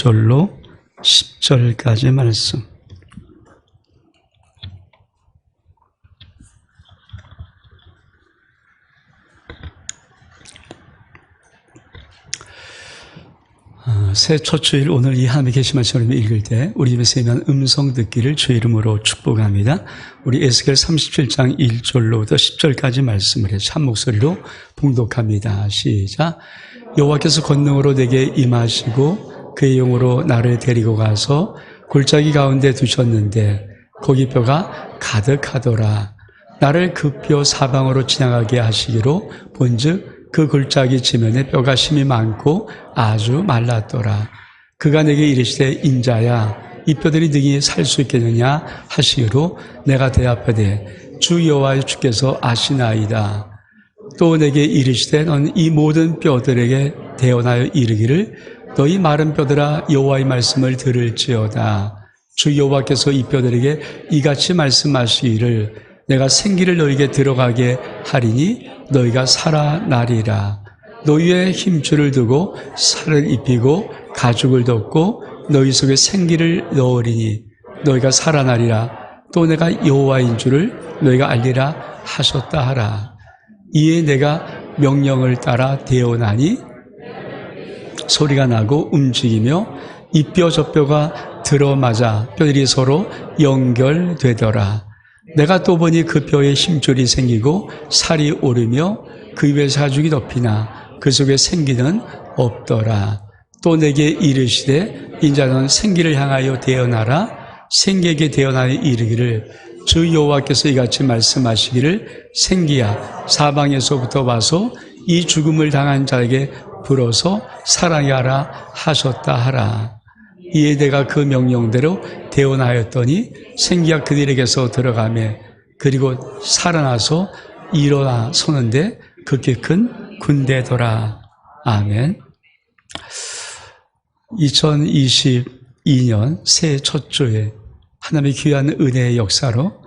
1절로 10절까지 말씀. 새 첫 주일 오늘 이 하나님의 계시 말씀을 읽을 때 우리 집에서 임한 음성 듣기를 주의 이름으로 축복합니다. 우리 에스겔 37장 1절로부터 10절까지 말씀을 해서 한 목소리로 봉독합니다. 시작. 여호와께서 권능으로 내게 임하시고 그의 영으로 나를 데리고 가서 골짜기 가운데 두셨는데 거기 뼈가 가득하더라. 나를 그 뼈 사방으로 지나가게 하시기로 본즉 그 골짜기 지면에 뼈가 심이 많고 아주 말랐더라. 그가 내게 이르시되 인자야 이 뼈들이 능히 살 수 있겠느냐 하시기로 내가 대답하되 주 여호와의 주께서 아시나이다. 또 내게 이르시되 넌 이 모든 뼈들에게 대언하여 이르기를 너희 마른 뼈들아 여호와의 말씀을 들을지어다. 주 여호와께서 이 뼈들에게 이같이 말씀하시기를 내가 생기를 너희에게 들어가게 하리니 너희가 살아나리라. 너희의 힘줄을 두고 살을 입히고 가죽을 덮고 너희 속에 생기를 넣으리니 너희가 살아나리라. 또 내가 여호와인 줄을 너희가 알리라 하셨다 하라. 이에 내가 명령을 따라 대언하니 소리가 나고 움직이며 이 뼈 저 뼈가 들어맞아 뼈들이 서로 연결되더라. 내가 또 보니 그 뼈에 힘줄이 생기고 살이 오르며 그 위에 사죽이 덮이나 그 속에 생기는 없더라. 또 내게 이르시되 인자는 생기를 향하여 대언하라. 생기에게 대언하여 이르기를 주 여호와께서 이같이 말씀하시기를 생기야 사방에서부터 와서 이 죽음을 당한 자에게 불어서 살아나게 하라 하셨다 하라. 이에 내가 그 명령대로 대언하였더니 생기가 그들에게서 들어가매 그리고 살아나서 일어나 서는데 그렇게 큰 군대더라. 아멘. 2022년 새해 첫 주에 하나님의 귀한 은혜의 역사로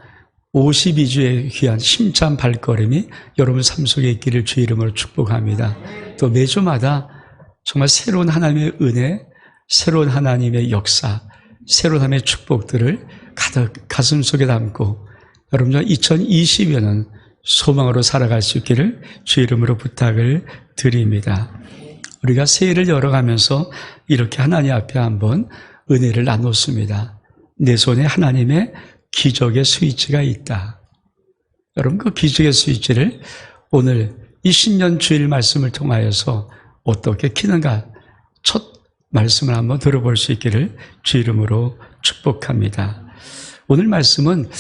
52주의 귀한 힘찬 발걸음이 여러분 삶 속에 있기를 주의 이름으로 축복합니다. 또 매주마다 정말 새로운 하나님의 은혜, 새로운 하나님의 역사, 새로운 하나님의 축복들을 가득 가슴 속에 담고 여러분과 2020년은 소망으로 살아갈 수 있기를 주의 이름으로 부탁을 드립니다. 우리가 새해를 열어가면서 이렇게 하나님 앞에 한번 은혜를 나눴습니다. 내 손에 하나님의 기적의 스위치가 있다. 여러분 그 기적의 스위치를 오늘 이 신년 주일 말씀을 통하여서 어떻게 키는가 첫 말씀을 한번 들어볼 수 있기를 주 이름으로 축복합니다. 오늘 말씀은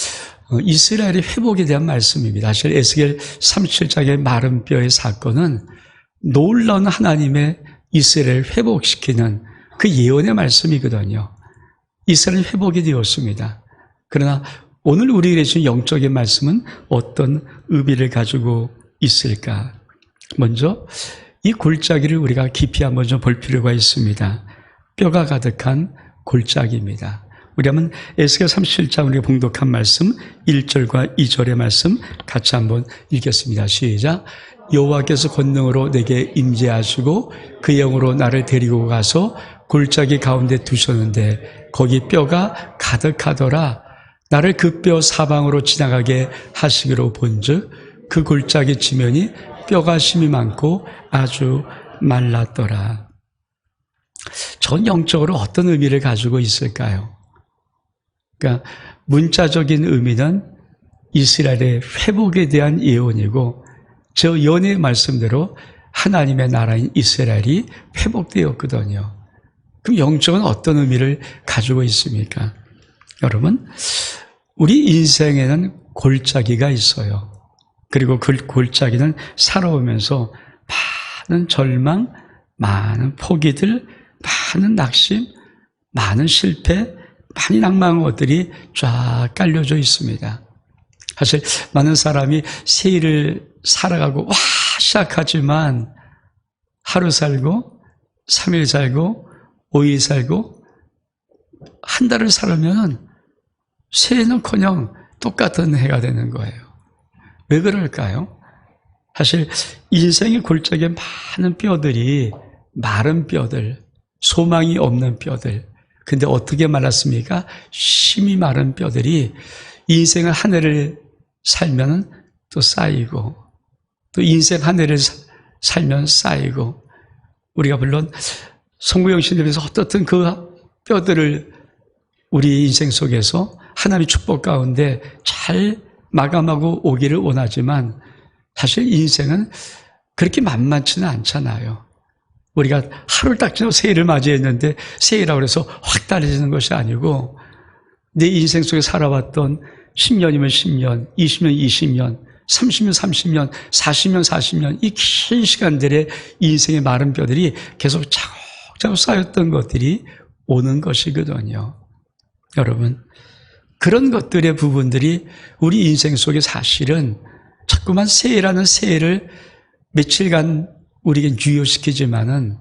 이스라엘의 회복에 대한 말씀입니다. 사실 에스겔 37장의 마른 뼈의 사건은 놀라운 하나님의 이스라엘을 회복시키는 그 예언의 말씀이거든요. 이스라엘이 회복이 되었습니다. 그러나 오늘 우리에게 주신 영적인 말씀은 어떤 의미를 가지고 있을까? 먼저 이 골짜기를 우리가 깊이 한번 좀 볼 필요가 있습니다. 뼈가 가득한 골짜기입니다. 우리 한번 에스겔 37장 우리가 봉독한 말씀 1절과 2절의 말씀 같이 한번 읽겠습니다. 시작. 여호와께서 권능으로 내게 임재하시고 그 영으로 나를 데리고 가서 골짜기 가운데 두셨는데 거기 뼈가 가득하더라. 나를 그 뼈 사방으로 지나가게 하시기로 본즉 그 골짜기 지면이 뼈가 심이 많고 아주 말랐더라. 전 영적으로 어떤 의미를 가지고 있을까요? 그러니까 문자적인 의미는 이스라엘의 회복에 대한 예언이고 저 예언의 말씀대로 하나님의 나라인 이스라엘이 회복되었거든요. 그럼 영적은 어떤 의미를 가지고 있습니까? 여러분, 우리 인생에는 골짜기가 있어요. 그리고 그 골짜기는 살아오면서 많은 절망, 많은 포기들, 많은 낙심, 많은 실패, 많이 낭망한 것들이 쫙 깔려져 있습니다. 사실 많은 사람이 새해를 살아가고 와 시작하지만 하루 살고 3일 살고 5일 살고 한 달을 살면 새해는커녕 똑같은 해가 되는 거예요. 왜 그럴까요? 사실 인생의 골짜기에 많은 뼈들이 마른 뼈들, 소망이 없는 뼈들. 근데 어떻게 말랐습니까? 심이 마른 뼈들이 인생을 한 해를 살면 또 쌓이고, 또 인생 한 해를 살면 쌓이고, 우리가 물론 성구영신님에서 어떻든 그 뼈들을 우리 인생 속에서 하나님의 축복 가운데 잘 마감하고 오기를 원하지만 사실 인생은 그렇게 만만치는 않잖아요. 우리가 하루를 딱 지나고 새해를 맞이했는데 새해라고 해서 확 달라지는 것이 아니고 내 인생 속에 살아왔던 10년이면 10년, 20년, 20년, 30년, 30년, 40년, 40년 이 긴 시간들의 인생의 마른 뼈들이 계속 차곡차곡 쌓였던 것들이 오는 것이거든요. 여러분, 그런 것들의 부분들이 우리 인생 속에 사실은 자꾸만 새해라는 새해를 며칠간 우리에게 유효시키지만은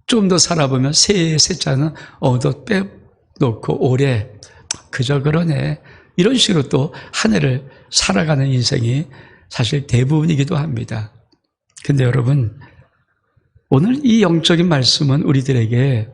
좀 더 살아보면 새해의 새자는 얻어 빼놓고 올해 그저 그러네. 이런 식으로 또 한 해를 살아가는 인생이 사실 대부분이기도 합니다. 근데 여러분, 오늘 이 영적인 말씀은 우리들에게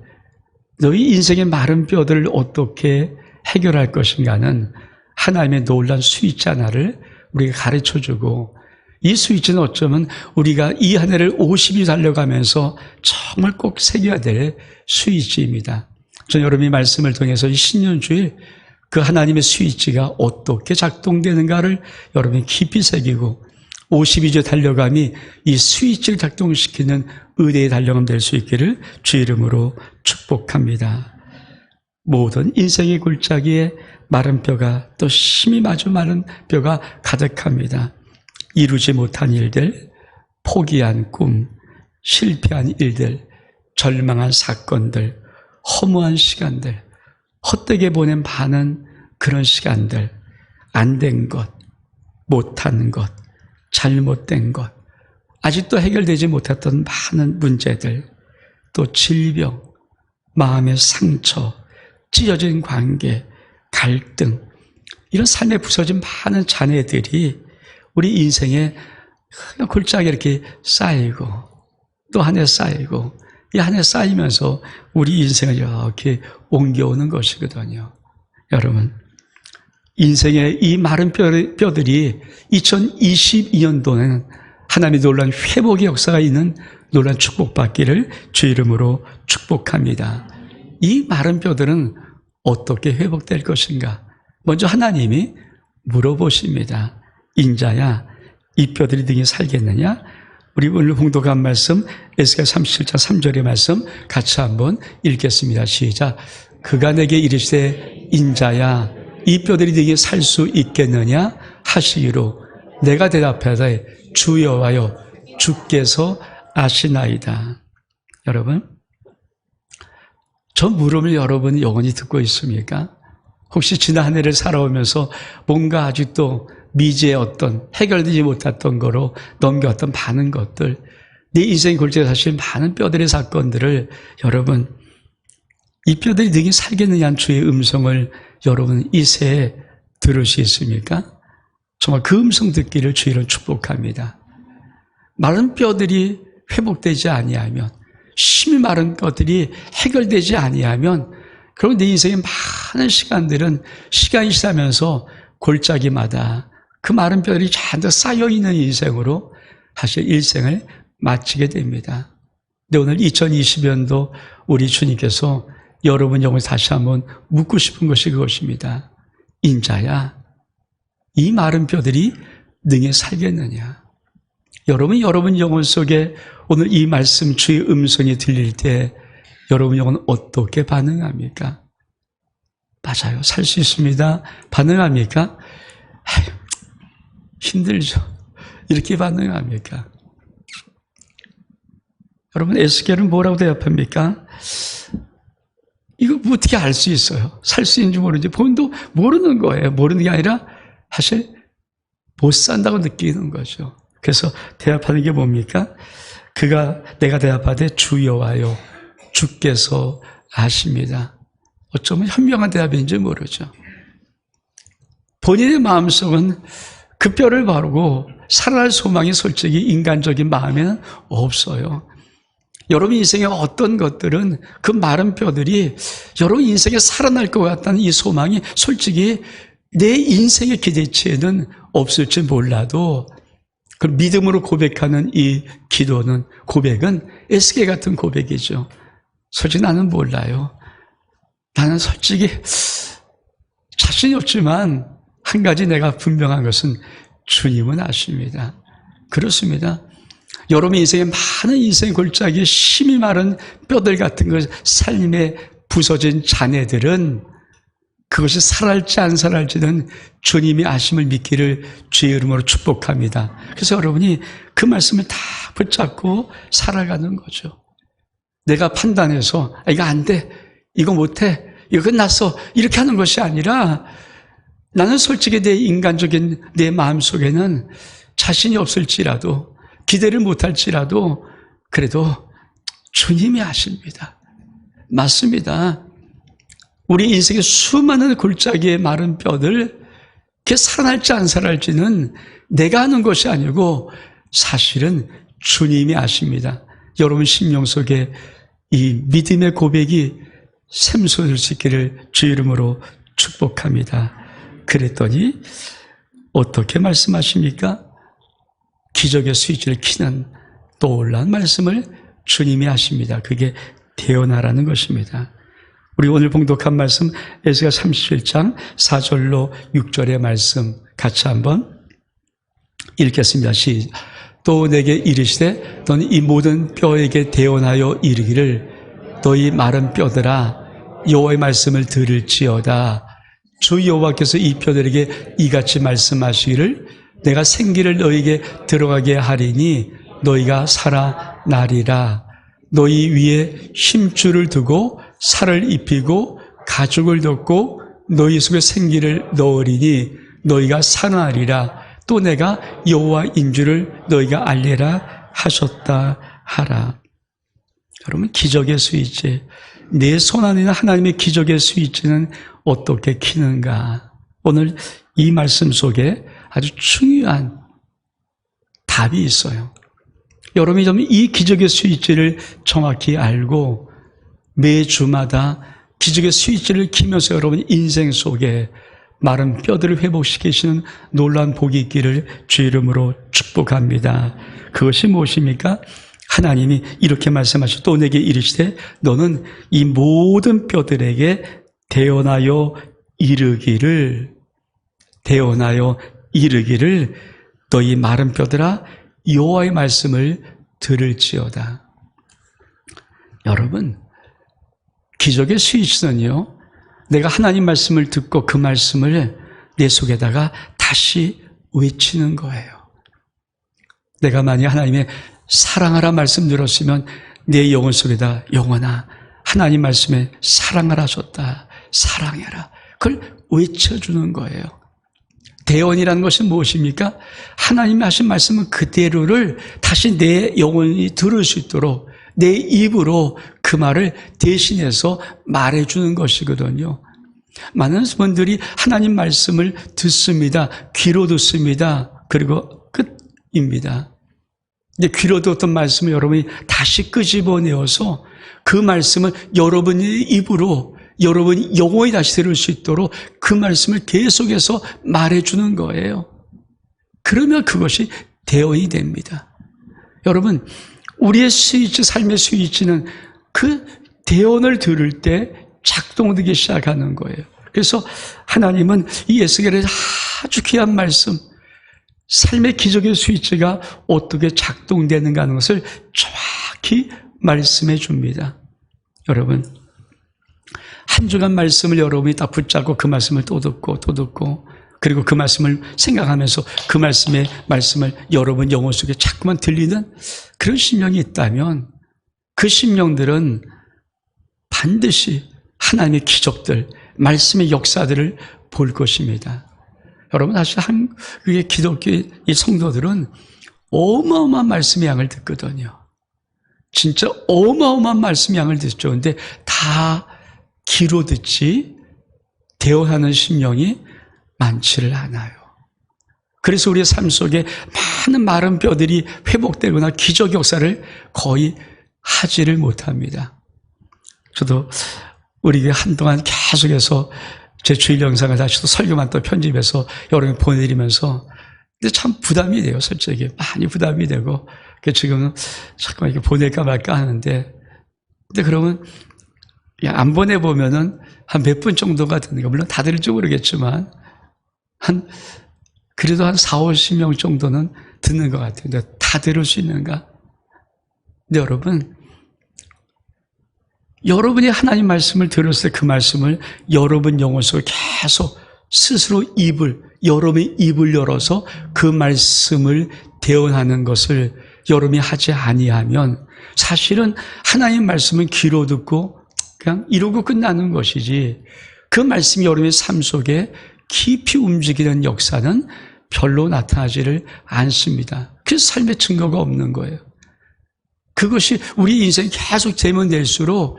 너희 인생의 마른 뼈들을 어떻게 해결할 것인가는 하나님의 놀라운 스위치 하나를 우리가 가르쳐주고 이 스위치는 어쩌면 우리가 이 한 해를 50이 달려가면서 정말 꼭 새겨야 될 스위치입니다. 저는 여러분이 말씀을 통해서 이 신년주일 그 하나님의 스위치가 어떻게 작동되는가를 여러분이 깊이 새기고 52주 달려감이 이 스위치를 작동시키는 의대의 달려감 될 수 있기를 주 이름으로 축복합니다. 모든 인생의 골짜기에 마른 뼈가 또 심이 마주 마른 뼈가 가득합니다. 이루지 못한 일들, 포기한 꿈, 실패한 일들, 절망한 사건들, 허무한 시간들, 헛되게 보낸 많은 그런 시간들, 안 된 것, 못한 것, 잘못된 것, 아직도 해결되지 못했던 많은 문제들, 또 질병, 마음의 상처, 찢어진 관계, 갈등, 이런 삶에 부서진 많은 잔해들이 우리 인생에 골짜기 이렇게 쌓이고 또 한 해 쌓이고 이 한 해 쌓이면서 우리 인생을 이렇게 옮겨오는 것이거든요. 여러분, 인생의 이 마른 뼈들이 2022년도에는 하나님의 놀라운 회복의 역사가 있는 놀라운 축복받기를 주 이름으로 축복합니다. 이 마른 뼈들은 어떻게 회복될 것인가? 먼저 하나님이 물어보십니다. 인자야, 이 뼈들이 등에 살겠느냐? 우리 오늘 봉독한 말씀 에스겔 37장 3절의 말씀 같이 한번 읽겠습니다. 시작. 그가 내게 이르시되 인자야, 이 뼈들이 등에 살 수 있겠느냐 하시기로 내가 대답하되 주 여호와여, 주께서 아시나이다. 여러분, 저 물음을 여러분이 영원히 듣고 있습니까? 혹시 지난 한 해를 살아오면서 뭔가 아직도 미지의 어떤 해결되지 못했던 거로 넘겨왔던 많은 것들, 내 인생 골짜기에 사실 많은 뼈들의 사건들을 여러분, 이 뼈들이 능히 살겠느냐는 주의 음성을 여러분 이 새해 들으시겠습니까? 정말 그 음성 듣기를 주의로 축복합니다. 마른 뼈들이 회복되지 아니하면, 심이 마른 것들이 해결되지 아니하면, 그럼 내 인생의 많은 시간들은 시간이 지나면서 골짜기마다 그 마른 뼈들이 잔뜩 쌓여있는 인생으로 사실 일생을 마치게 됩니다. 근데 오늘 2020년도 우리 주님께서 여러분 영혼에 다시 한번 묻고 싶은 것이 그것입니다. 인자야, 이 마른 뼈들이 능히 살겠느냐? 여러분 영혼 속에 오늘 이 말씀 주의 음성이 들릴 때 여러분 영혼은 어떻게 반응합니까? 맞아요. 살 수 있습니다. 반응합니까? 힘들죠. 이렇게 반응합니까? 여러분, 에스겔은 뭐라고 대답합니까? 이거 어떻게 알 수 있어요? 살 수 있는지 모르는지 본인도 모르는 거예요. 모르는 게 아니라 사실 못 산다고 느끼는 거죠. 그래서 대답하는 게 뭡니까? 내가 대답하되 주 여호와여, 주께서 아십니다. 어쩌면 현명한 대답인지 모르죠. 본인의 마음속은 그 뼈를 바르고 살아날 소망이 솔직히 인간적인 마음에는 없어요. 여러분 인생에 어떤 것들은 그 마른 뼈들이 여러분 인생에 살아날 것 같다는 이 소망이 솔직히 내 인생의 기대치에는 없을지 몰라도 그 믿음으로 고백하는 이 기도는, 고백은 에스겔 같은 고백이죠. 솔직히 나는 몰라요. 나는 솔직히 자신이 없지만 한 가지 내가 분명한 것은 주님은 아십니다. 그렇습니다. 여러분 인생에 많은 인생 골짜기에 심이 마른 뼈들 같은 것, 삶에 부서진 자네들은 그것이 살아날지 안 살아날지는 주님이 아심을 믿기를 주의 이름으로 축복합니다. 그래서 여러분이 그 말씀을 다 붙잡고 살아가는 거죠. 내가 판단해서 이거 안 돼, 이거 못해, 이거 끝났어, 이렇게 하는 것이 아니라 나는 솔직히 내 인간적인 내 마음속에는 자신이 없을지라도, 기대를 못할지라도 그래도 주님이 아십니다. 맞습니다. 우리 인생의 수많은 골짜기의 마른 뼈들, 그게 살아날지 안 살아날지는 내가 하는 것이 아니고 사실은 주님이 아십니다. 여러분 심령 속에 이 믿음의 고백이 샘솟을 수 있기를 주 이름으로 축복합니다. 그랬더니 어떻게 말씀하십니까? 기적의 스위치를 키는 놀라운 말씀을 주님이 하십니다. 그게 태어나라는 것입니다. 우리 오늘 봉독한 말씀 에스겔 37장 4절로 6절의 말씀 같이 한번 읽겠습니다. 시작. 또 내게 이르시되 너는 이 모든 뼈에게 대언하여 이르기를 너희 마른 뼈들아 여호와의 말씀을 들을지어다. 주 여호와께서 이 뼈들에게 이같이 말씀하시기를 내가 생기를 너희에게 들어가게 하리니 너희가 살아나리라. 너희 위에 힘줄을 두고 살을 입히고 가죽을 덮고 너희 속에 생기를 넣으리니 너희가 살아나리라. 또 내가 여호와인 줄을 너희가 알리라 하셨다 하라. 여러분 기적의 스위치, 내 손 안에 있는 하나님의 기적의 스위치는 어떻게 키는가? 오늘 이 말씀 속에 아주 중요한 답이 있어요. 여러분이 좀 이 기적의 스위치를 정확히 알고 매주마다 기적의 스위치를 키면서 여러분 인생 속에 마른 뼈들을 회복시키시는 놀라운 복이 있기를 주 이름으로 축복합니다. 그것이 무엇입니까? 하나님이 이렇게 말씀하시고 또 내게 이르시되 너는 이 모든 뼈들에게 대언하여 이르기를 너희 마른 뼈들아 여호와의 말씀을 들을지어다. 여러분 기적의 스위치는요, 내가 하나님 말씀을 듣고 그 말씀을 내 속에다가 다시 외치는 거예요. 내가 만약 하나님의 사랑하라 말씀 들었으면 내 영혼 속에다 영혼아 하나님 말씀에 사랑을 하셨다. 사랑해라. 그걸 외쳐주는 거예요. 대언이라는 것은 무엇입니까? 하나님이 하신 말씀은 그대로를 다시 내 영혼이 들을 수 있도록 내 입으로 그 말을 대신해서 말해주는 것이거든요. 많은 분들이 하나님 말씀을 듣습니다. 귀로 듣습니다. 그리고 끝입니다. 이제 귀로 듣던 말씀을 여러분이 다시 끄집어내어서 그 말씀을 여러분의 입으로 여러분 영혼이 다시 들을 수 있도록 그 말씀을 계속해서 말해주는 거예요. 그러면 그것이 대언이 됩니다. 여러분 우리의 스위치, 삶의 스위치는 그 대언을 들을 때 작동되기 시작하는 거예요. 그래서 하나님은 이 에스겔의 아주 귀한 말씀, 삶의 기적의 스위치가 어떻게 작동되는가 하는 것을 정확히 말씀해 줍니다. 여러분 한 주간 말씀을 여러분이 딱 붙잡고 그 말씀을 또 듣고 그리고 그 말씀을 생각하면서 그 말씀을 여러분 영혼 속에 자꾸만 들리는 그런 심령이 있다면 그 심령들은 반드시 하나님의 기적들, 말씀의 역사들을 볼 것입니다. 여러분 사실 한국의 기독교 이 성도들은 어마어마한 말씀의 양을 듣거든요. 진짜 어마어마한 말씀의 양을 듣죠. 근데 다 귀로 듣지 대언하는 심령이 많지를 않아요. 그래서 우리의 삶 속에 많은 마른 뼈들이 회복되거나 기적 역사를 거의 하지를 못합니다. 저도 우리 교회 한동안 계속해서 제 주일 영상을 다시 또 설교만 또 편집해서 여러분께 보내드리면서 근데 참 부담이 돼요. 솔직히 많이 부담이 되고 지금은 잠깐만 이렇게 보낼까 말까 하는데 근데 그러면 안 보내보면은 한 몇 분 정도가 되는 거 물론 다 들을지 모르겠지만 그래도 한 4, 50명 정도는 듣는 것 같아요. 근데 다 들을 수 있는가? 근데 여러분이 하나님 말씀을 들었을 때 그 말씀을 여러분 영혼 속에 계속 스스로 여러분의 입을 열어서 그 말씀을 대언하는 것을 여러분이 하지 아니하면 사실은 하나님 말씀은 귀로 듣고 그냥 이러고 끝나는 것이지 그 말씀이 여러분의 삶 속에 깊이 움직이는 역사는 별로 나타나지를 않습니다. 그래서 삶의 증거가 없는 거예요. 그것이 우리 인생이 계속 되면 될수록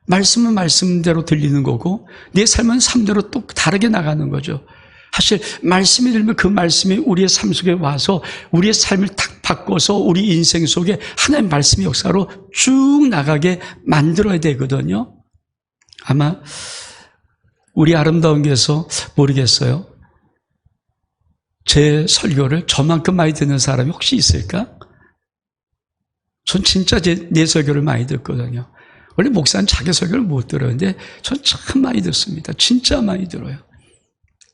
말씀은 말씀대로 들리는 거고 내 삶은 삶대로 또 다르게 나가는 거죠. 사실 말씀이 들면 그 말씀이 우리의 삶 속에 와서 우리의 삶을 탁 바꿔서 우리 인생 속에 하나님의 말씀의 역사로 쭉 나가게 만들어야 되거든요. 아마 우리 아름다운 교회에서 모르겠어요. 제 설교를 저만큼 많이 듣는 사람이 혹시 있을까? 전 진짜 내 설교를 많이 듣거든요. 원래 목사는 자기 설교를 못 들었는데 전 참 많이 듣습니다. 진짜 많이 들어요.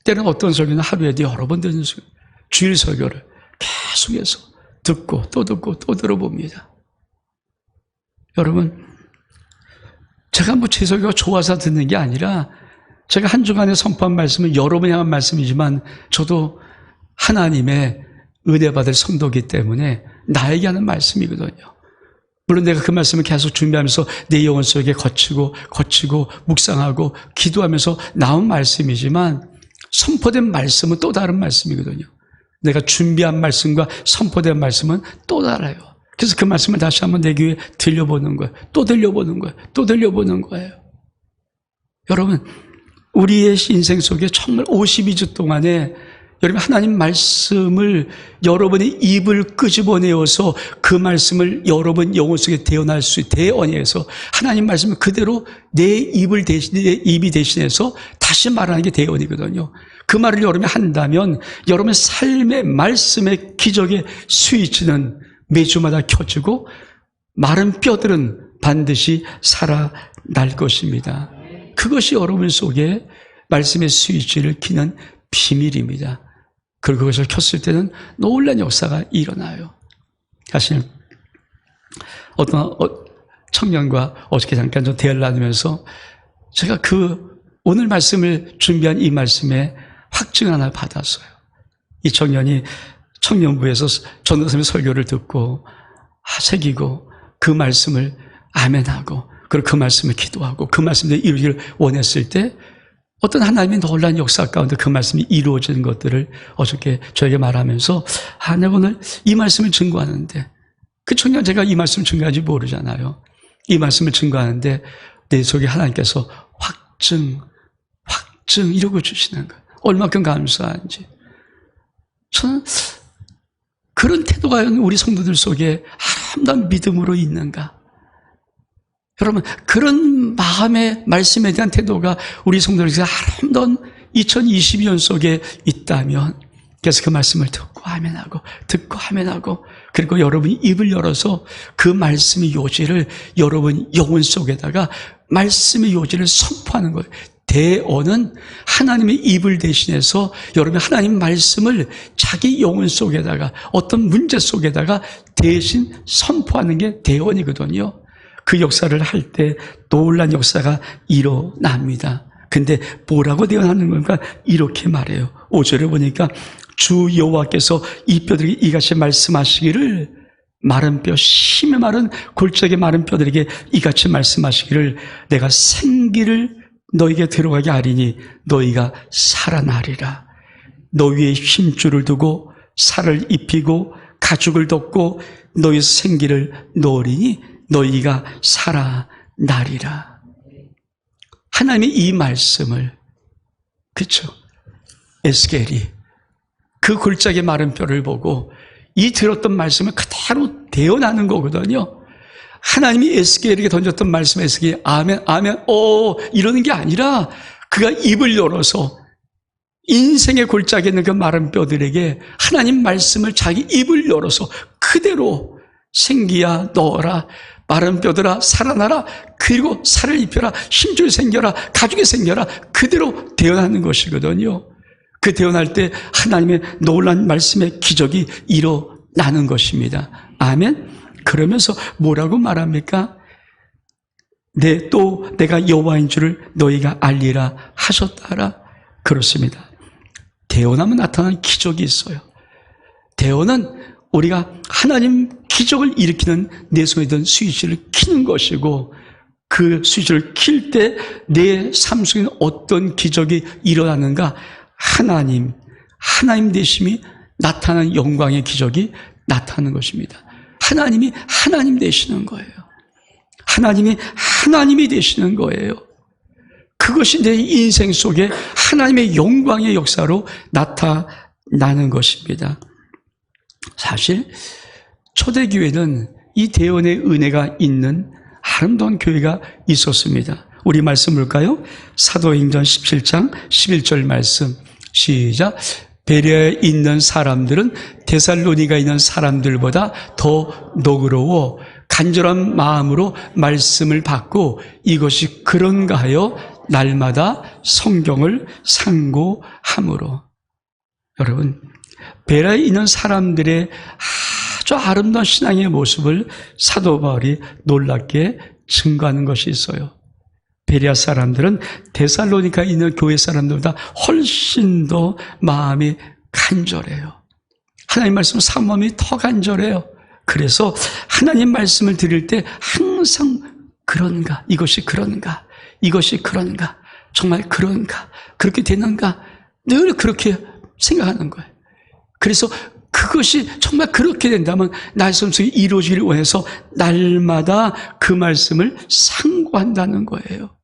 때는 어떤 설교는 하루에도 여러 번 듣는 설교, 주일 설교를 계속해서 듣고 또 들어봅니다. 여러분, 제가 제 설교가 좋아서 듣는 게 아니라 제가 한 주간에 선포한 말씀은 여러분이 한 말씀이지만 저도 하나님의 은혜 받을 성도이기 때문에 나에게 하는 말씀이거든요. 물론 내가 그 말씀을 계속 준비하면서 내 영혼 속에 거치고 묵상하고 기도하면서 나온 말씀이지만 선포된 말씀은 또 다른 말씀이거든요. 내가 준비한 말씀과 선포된 말씀은 또 달라요. 그래서 그 말씀을 다시 한번 내 귀에 들려보는 거예요. 또 들려보는 거예요. 또 들려보는 거예요. 여러분, 우리의 인생 속에 정말 52주 동안에 여러분 하나님 말씀을 여러분의 입을 끄집어내어서 그 말씀을 여러분 영혼 속에 대언할 수 대언해서 하나님 말씀을 그대로 내 입이 대신해서 다시 말하는 게 대언이거든요. 그 말을 여러분이 한다면 여러분의 삶의 말씀의 기적의 스위치는 매주마다 켜지고 마른 뼈들은 반드시 살아날 것입니다. 그것이 여러분 속에 말씀의 스위치를 키는 비밀입니다. 그리고 그것을 켰을 때는 놀라운 역사가 일어나요. 사실 어떤 청년과 어저께 잠깐 좀 대화를 나누면서 제가 오늘 말씀을 준비한 이 말씀에 확증 하나 받았어요. 이 청년이 청년부에서 전도사님의 설교를 듣고 새기고 그 말씀을 아멘하고 그리고 그 말씀을 기도하고 그 말씀을 이루기를 원했을 때 어떤 하나님의 놀라운 역사 가운데 그 말씀이 이루어지는 것들을 어저께 저에게 말하면서 내가 오늘 이 말씀을 증거하는데 그 청년 제가 이 말씀을 증거하는지 모르잖아요. 이 말씀을 증거하는데 내 속에 하나님께서 확증 이러고 주시는 거예요. 얼마큼 감사한지. 저는 그런 태도가 우리 성도들 속에 아름다운 믿음으로 있는가? 여러분, 그런 마음의 말씀에 대한 태도가 우리 성도들에게 아름다운 2022년 속에 있다면 그래서 그 말씀을 듣고 아멘하고 그리고 여러분이 입을 열어서 그 말씀의 요지를 여러분 영혼 속에다가 말씀의 요지를 선포하는 거예요. 대언은 하나님의 입을 대신해서 여러분이 하나님 말씀을 자기 영혼 속에다가 어떤 문제 속에다가 대신 선포하는 게 대언이거든요. 그 역사를 할 때 놀라운 역사가 일어납니다. 근데 뭐라고 대언하는 건가? 이렇게 말해요. 5절에 보니까 주 여호와께서 이 뼈들에게 이같이 말씀하시기를 마른 뼈, 심히 마른 골짜기 마른 뼈들에게 이같이 말씀하시기를 내가 생기를 너에게 들어가게 하리니 너희가 살아나리라. 너희의 힘줄을 두고 살을 입히고 가죽을 덮고 너희 생기를 넣으리니 너희가 살아나리라. 하나님의 이 말씀을 그렇죠. 에스겔이 그 골짜기 마른 뼈를 보고 이 들었던 말씀을 그대로 대언하는 거거든요. 하나님이 에스겔에게 던졌던 말씀, 에스겔이 아멘, 아멘, 이러는 게 아니라 그가 입을 열어서 인생의 골짜기에 있는 그 마른 뼈들에게 하나님 말씀을 자기 입을 열어서 그대로 생기야 너어라, 마른 뼈들아 살아나라, 그리고 살을 입혀라, 힘줄 생겨라, 가죽이 생겨라, 그대로 태어나는 것이거든요. 그 태어날 때 하나님의 놀라운 말씀의 기적이 일어나는 것입니다. 아멘. 그러면서 뭐라고 말합니까? 또 내가 여호와인 줄을 너희가 알리라 하셨다라. 그렇습니다. 대언하면 나타나는 기적이 있어요. 대언은 우리가 하나님 기적을 일으키는 내 손에 든 스위치를 키는 것이고, 그 스위치를 킬 때 내 삶 속에는 어떤 기적이 일어나는가? 하나님 되심이 나타나는 영광의 기적이 나타나는 것입니다. 하나님이 하나님 되시는 거예요. 하나님이 하나님이 되시는 거예요. 그것이 내 인생 속에 하나님의 영광의 역사로 나타나는 것입니다. 사실 초대교회는 이 대언의 은혜가 있는 아름다운 교회가 있었습니다. 우리 말씀 볼까요? 사도행전 17장 11절 말씀 시작. 베레아에 있는 사람들은 데살로니가에 있는 사람들보다 더 너그러워 간절한 마음으로 말씀을 받고 이것이 그런가 하여 날마다 성경을 상고함으로. 여러분, 베레아에 있는 사람들의 아주 아름다운 신앙의 모습을 사도 바울이 놀랍게 증거하는 것이 있어요. 베레아 사람들은 데살로니가에 있는 교회 사람들보다 훨씬 더 마음이 간절해요. 하나님 말씀 사모함이 더 간절해요. 그래서 하나님 말씀을 드릴 때 항상 그런가, 이것이 그런가, 이것이 그런가, 정말 그런가, 그렇게 되는가, 늘 그렇게 생각하는 거예요. 그래서 그것이 정말 그렇게 된다면 나의 삶 속에 이루어지기를 원해서 날마다 그 말씀을 상고한다는 거예요.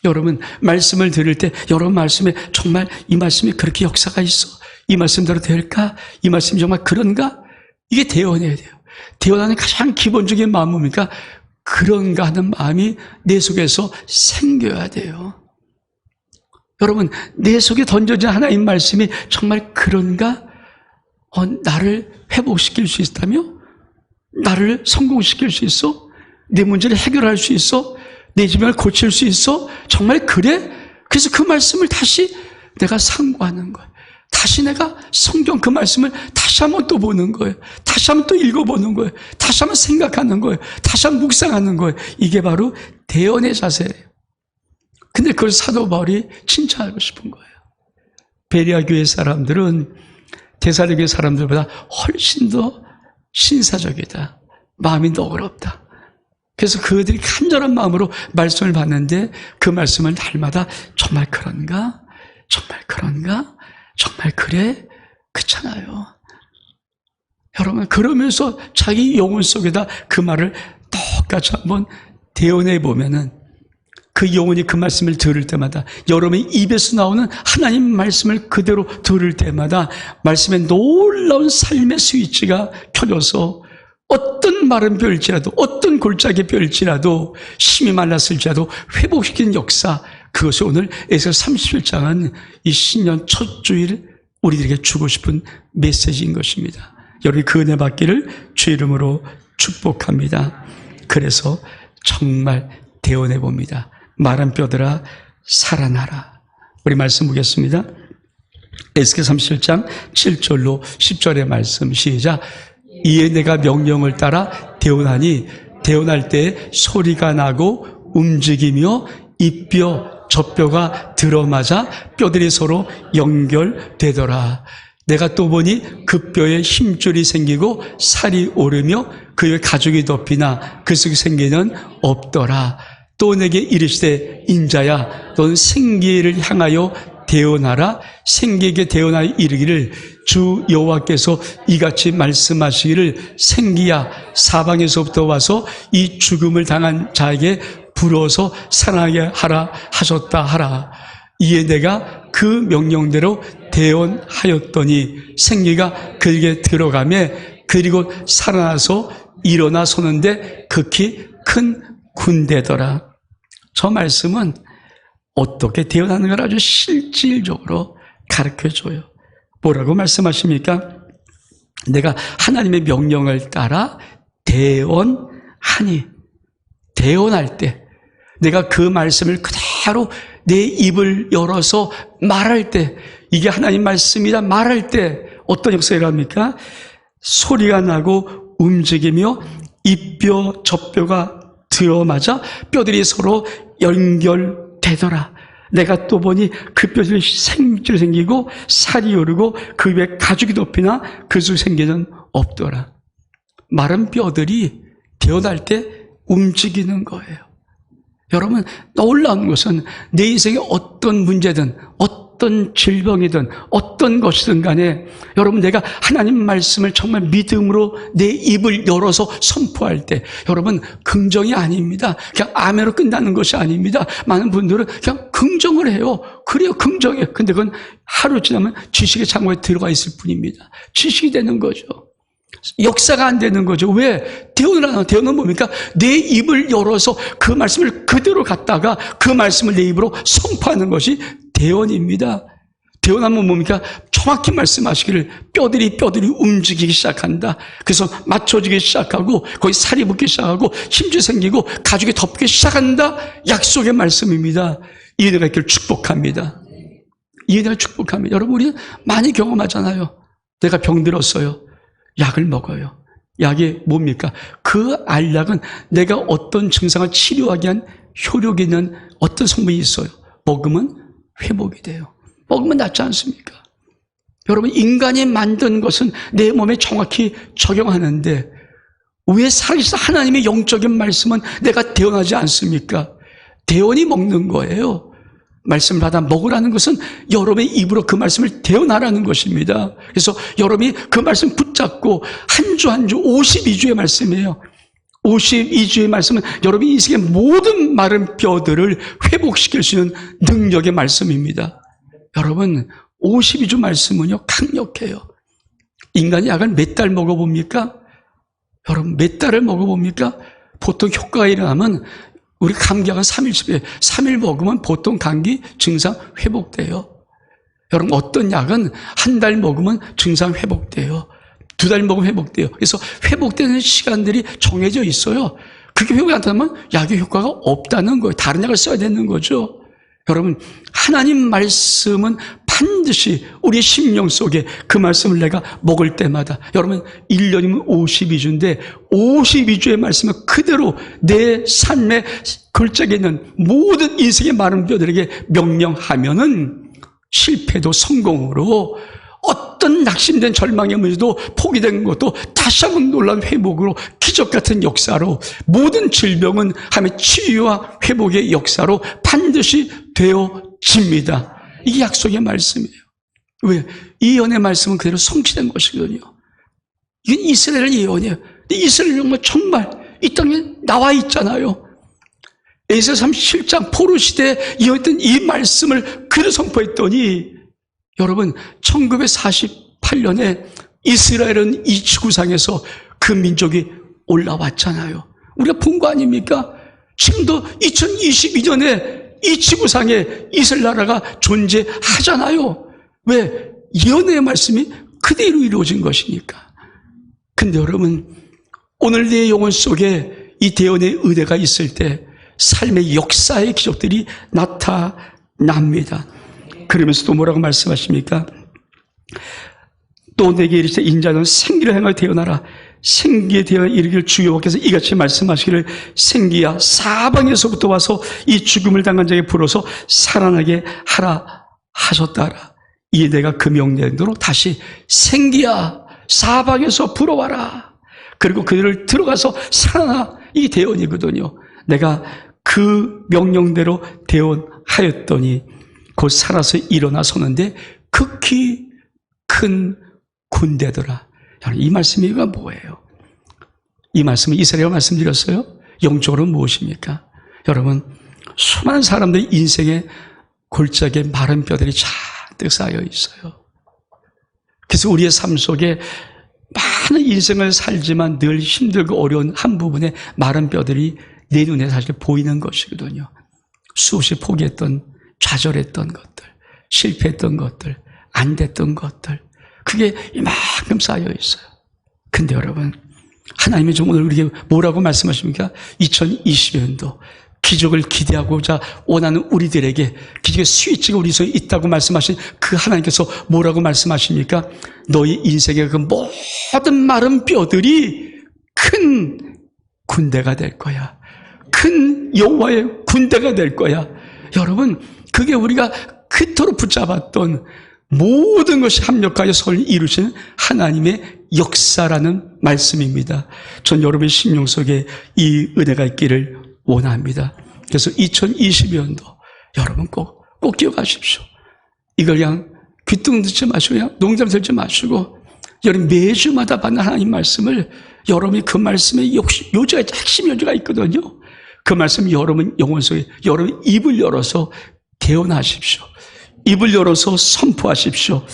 여러분, 말씀을 들을 때 여러분 말씀에 정말 이 말씀에 그렇게 역사가 있어, 이 말씀대로 될까? 이 말씀이 정말 그런가? 이게 대언해야 돼요. 대언하는 가장 기본적인 마음은 뭡니까? 그런가 하는 마음이 내 속에서 생겨야 돼요. 여러분, 내 속에 던져진 하나님 말씀이 정말 그런가? 나를 회복시킬 수 있다며? 나를 성공시킬 수 있어? 내 문제를 해결할 수 있어? 내 질병을 고칠 수 있어? 정말 그래? 그래서 그 말씀을 다시 내가 상고하는 거예요. 다시 내가 성경 그 말씀을 다시 한번 또 보는 거예요. 다시 한번 또 읽어보는 거예요. 다시 한번 생각하는 거예요. 다시 한번 묵상하는 거예요. 이게 바로 대언의 자세예요. 근데 그걸 사도 바울이 칭찬하고 싶은 거예요. 베레아 교회 사람들은 데살로니가 교회 사람들보다 훨씬 더 신사적이다. 마음이 너그럽다. 그래서 그들이 간절한 마음으로 말씀을 받는데 그 말씀을 날마다 정말 그런가? 정말 그런가? 정말 그래? 그렇잖아요. 여러분, 그러면서 자기 영혼 속에다 그 말을 똑같이 한번 대언해 보면은 그 영혼이 그 말씀을 들을 때마다, 여러분의 입에서 나오는 하나님 말씀을 그대로 들을 때마다 말씀의 놀라운 삶의 스위치가 켜져서 어떤 마른 뼈일지라도, 어떤 골짜기 뼈일지라도, 심이 말랐을지라도 회복시키는 역사, 그것이 오늘 에스겔 37장은 이 신년 첫 주일 우리들에게 주고 싶은 메시지인 것입니다. 여러분이 그 은혜 받기를 주 이름으로 축복합니다. 그래서 정말 대언해 봅니다. 마른 뼈들아 살아나라. 우리 말씀 보겠습니다. 에스겔 37장 7절로 10절의 말씀 시작. 이에 내가 명령을 따라 대언하니 대언할 때 소리가 나고 움직이며 이 뼈 저 뼈가 들어맞아 뼈들이 서로 연결되더라. 내가 또 보니 그 뼈에 힘줄이 생기고 살이 오르며 그 위에 가죽이 덮이나 그 속에 생기는 없더라. 또 내게 이르시되 인자야 너는 생기를 향하여 대언하라. 생기에게 대언하여 이르기를 주 여호와께서 이같이 말씀하시기를 생기야 사방에서부터 와서 이 죽음을 당한 자에게 불어서 살아나게 하라 하셨다 하라. 이에 내가 그 명령대로 대언하였더니 생기가 그에게 들어가매 그리고 살아나서 일어나 서는데 극히 큰 군대더라. 저 말씀은 어떻게 태어나는 걸 아주 실질적으로 가르쳐줘요. 뭐라고 말씀하십니까? 내가 하나님의 명령을 따라 대언하니, 대언할 때 내가 그 말씀을 그대로 내 입을 열어서 말할 때, 이게 하나님 말씀이라 말할 때 어떤 역사가 일어납니까? 소리가 나고 움직이며 입뼈 젖뼈가 들어맞아 뼈들이 서로 연결되더라. 내가 또 보니 그 뼈들이 생줄 생기고 살이 오르고 그 위에 가죽이 덮이나 그 속 생기는 없더라. 마른 뼈들이 태어날 때 움직이는 거예요. 여러분, 놀라운 것은 내 인생에 어떤 문제든 어떤 질병이든 어떤 것이든 간에 여러분, 내가 하나님 말씀을 정말 믿음으로 내 입을 열어서 선포할 때 여러분, 긍정이 아닙니다. 그냥 아멘으로 끝나는 것이 아닙니다. 많은 분들은 그냥 긍정을 해요. 그래요, 긍정이에요. 근데 그건 하루 지나면 지식의 창고에 들어가 있을 뿐입니다. 지식이 되는 거죠. 역사가 안 되는 거죠. 왜? 대언을 하나, 대언은 뭡니까? 내 입을 열어서 그 말씀을 그대로 갖다가 그 말씀을 내 입으로 선포하는 것이 대언입니다. 대언하면 뭡니까? 정확히 말씀하시기를 뼈들이 움직이기 시작한다. 그래서 맞춰지기 시작하고 거기 살이 붙기 시작하고 힘줄 생기고 가죽이 덮기 시작한다. 약속의 말씀입니다. 이 은혜가 있기를 축복합니다. 이 은혜가 축복합니다. 여러분, 우리 많이 경험하잖아요. 내가 병들었어요. 약을 먹어요. 약이 뭡니까? 그 알약은 내가 어떤 증상을 치료하기 위한 효력 있는 어떤 성분이 있어요. 먹으면 회복이 돼요. 먹으면 낫지 않습니까? 여러분, 인간이 만든 것은 내 몸에 정확히 적용하는데 왜 살아계신 하나님의 영적인 말씀은 내가 대언하지 않습니까? 대언이 먹는 거예요. 말씀을 받아 먹으라는 것은 여러분의 입으로 그 말씀을 대언하라는 것입니다. 그래서 여러분이 그 말씀 붙잡고 한 주 한 주 52주의 말씀이에요. 52주의 말씀은 여러분 인생의 모든 마른 뼈들을 회복시킬 수 있는 능력의 말씀입니다. 여러분, 52주 말씀은요, 강력해요. 인간이 약을 몇 달 먹어봅니까? 여러분, 몇 달을 먹어봅니까? 보통 효과가 일어나면 우리 감기약은 3일치예요. 3일 먹으면 보통 감기 증상 회복돼요. 여러분, 어떤 약은 한 달 먹으면 증상 회복돼요. 2달 먹으면 회복돼요. 그래서 회복되는 시간들이 정해져 있어요. 그게 회복이 안 되면 약의 효과가 없다는 거예요. 다른 약을 써야 되는 거죠. 여러분, 하나님 말씀은 반드시 우리 심령 속에 그 말씀을 내가 먹을 때마다, 여러분 1년이면 52주인데 52주의 말씀을 그대로 내 삶의 걸작에 있는 모든 인생의 마른 뼈들에게 명령하면은 실패도 성공으로, 어떤 낙심된 절망의 문제도 포기된 것도 다시 한번 놀라운 회복으로, 기적 같은 역사로, 모든 질병은 하나님의 치유와 회복의 역사로 반드시 되어집니다. 이게 약속의 말씀이에요. 왜? 이 예언의 말씀은 그대로 성취된 것이거든요. 이건 이스라엘 예언이에요. 이스라엘 정말 이 땅에 나와 있잖아요. 에스겔 37장 포로 시대에 이어졌던 이 말씀을 그대로 선포했더니, 여러분 1948년에 이스라엘은 이 지구상에서 그 민족이 올라왔잖아요. 우리가 본 거 아닙니까? 지금도 2022년에 이 지구상에 이스라엘 나라가 존재하잖아요. 왜? 예언의 말씀이 그대로 이루어진 것이니까. 근데 여러분, 오늘 내 영혼 속에 이 대언의 은혜가 있을 때 삶의 역사의 기적들이 나타납니다. 그러면서 또 뭐라고 말씀하십니까? 또 내게 이르시되 인자는 생기를 행하여 태어나라. 생기에 대하여 이르기를 주 여호와께서 이같이 말씀하시기를 생기야 사방에서부터 와서 이 죽음을 당한 자에게 불어서 살아나게 하라 하셨다라. 이에 내가 그 명령대로 다시 생기야 사방에서 불어와라. 그리고 그들을 들어가서 살아나. 이 대언이거든요. 내가 그 명령대로 대언하였더니 곧 살아서 일어나 서는데 극히 큰 군대더라. 이 말씀이 뭐예요? 이 말씀은 이스라엘 말씀드렸어요? 영적으로 무엇입니까? 여러분, 수많은 사람들의 인생의 골짜기에 마른 뼈들이 잔뜩 쌓여 있어요. 그래서 우리의 삶 속에 많은 인생을 살지만 늘 힘들고 어려운 한 부분에 마른 뼈들이 내 눈에 사실 보이는 것이거든요. 수없이 포기했던, 좌절했던 것들, 실패했던 것들, 안 됐던 것들, 그게 이만큼 쌓여 있어요. 근데 여러분, 하나님이 좀 오늘 우리에게 뭐라고 말씀하십니까? 2020년도 기적을 기대하고자 원하는 우리들에게 기적의 스위치가 우리 속에 있다고 말씀하신 그 하나님께서 뭐라고 말씀하십니까? 너희 인생의 그 모든 마른 뼈들이 큰 군대가 될 거야. 큰 여호와의 군대가 될 거야. 여러분, 그게 우리가 그토록 붙잡았던 모든 것이 합력하여 서를 이루시는 하나님의 역사라는 말씀입니다. 전 여러분의 심령 속에 이 은혜가 있기를 원합니다. 그래서 2020년도 여러분 꼭 기억하십시오. 이걸 그냥 귀뚱 듣지 마시고 그냥 농담 들지 마시고 여러분 매주마다 받는 하나님 말씀을 여러분이 그 말씀에 요지가 핵심 요지가 있거든요. 그 말씀 여러분 영혼 속에 여러분 입을 열어서 개헌하십시오. 입을 열어서 선포하십시오.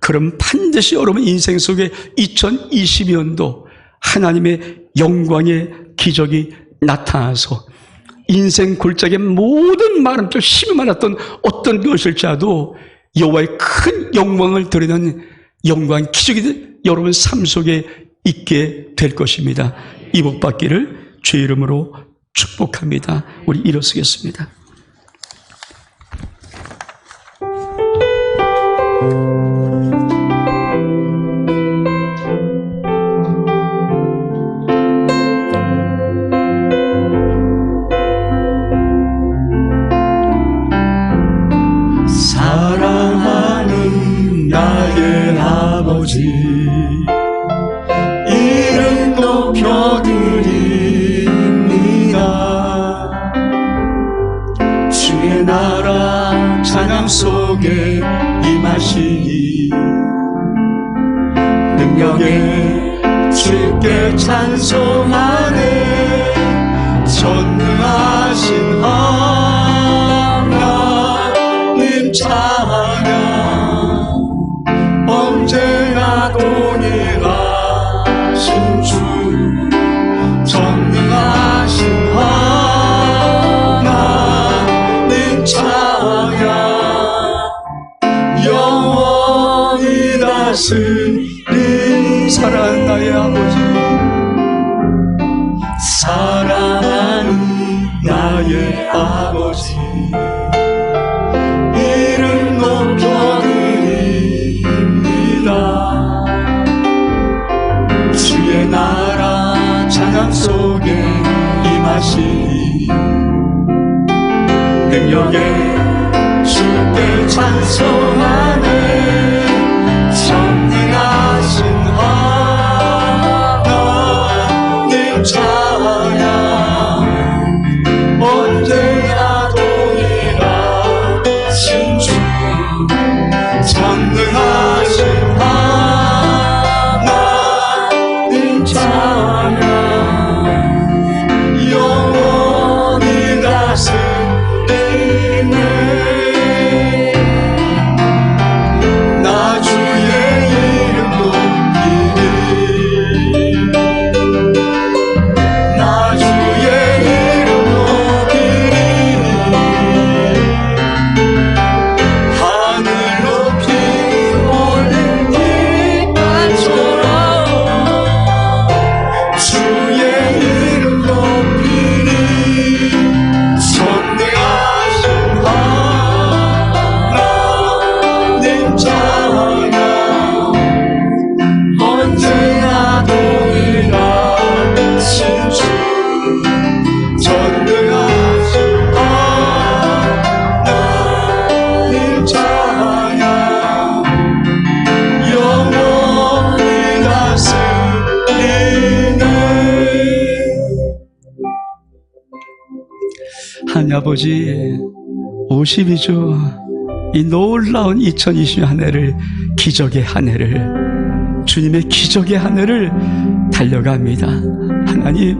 그럼 반드시 여러분 인생 속에 2020년도 하나님의 영광의 기적이 나타나서 인생 골짜기의 모든 마름표 힘이 많았던 어떤 것일지라도 여호와의 큰 영광을 드리는 영광 기적이 여러분 삶 속에 있게 될 것입니다. 이 복 받기를 주의 이름으로 축복합니다. 우리 일어서겠습니다. 사랑하는 나의 아버지 이름 높여드립니다. 주의 나라 찬양 속에 임하시니 능력에 주께 찬송하네. 전능하신 하나님 찬양 언제나 동일하신 주 전능하신 하나님 찬양 영원히 다스린 사랑하는 나의 아버지 사랑하는 나의 아버지 이름 높여드립니다. 주의 나라 찬양 속에 임하시니 능력에 주께 찬송하네. 전능하신 하나님 찬양 언제나 동일하신 주 전능하신 하나님 찬양 영원히 다스리네. 나 주의 이름 높이리 나 주의 이름 높이리 하늘 높이 올린 이 땅처럼 주의 이름 높이리 전능하신 하나님 찬양 언제나 동일하신 주 전능하신 하나님 찬양 영원히 다스리네. 하나님 아버지 52주 이 놀라운 2020 한 해를 기적의 한 해를 주님의 기적의 한 해를 달려갑니다. 하나님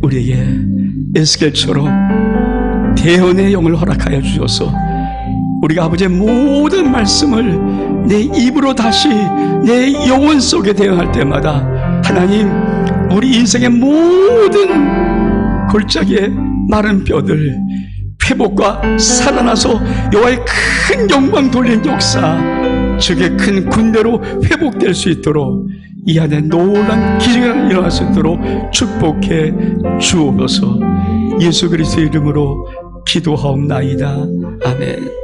우리에게 에스겔처럼 대언의 영을 허락하여 주셔서 우리가 아버지의 모든 말씀을 내 입으로 다시 내 영혼 속에 대응할 때마다 하나님, 우리 인생의 모든 골짜기에 마른 뼈들 회복과 살아나서 여호와의 큰 영광 돌린 역사, 적의 큰 군대로 회복될 수 있도록 이 안에 놀란 기적이 일어날 수 있도록 축복해 주옵소서. 예수 그리스도의 이름으로 기도하옵나이다. 아멘.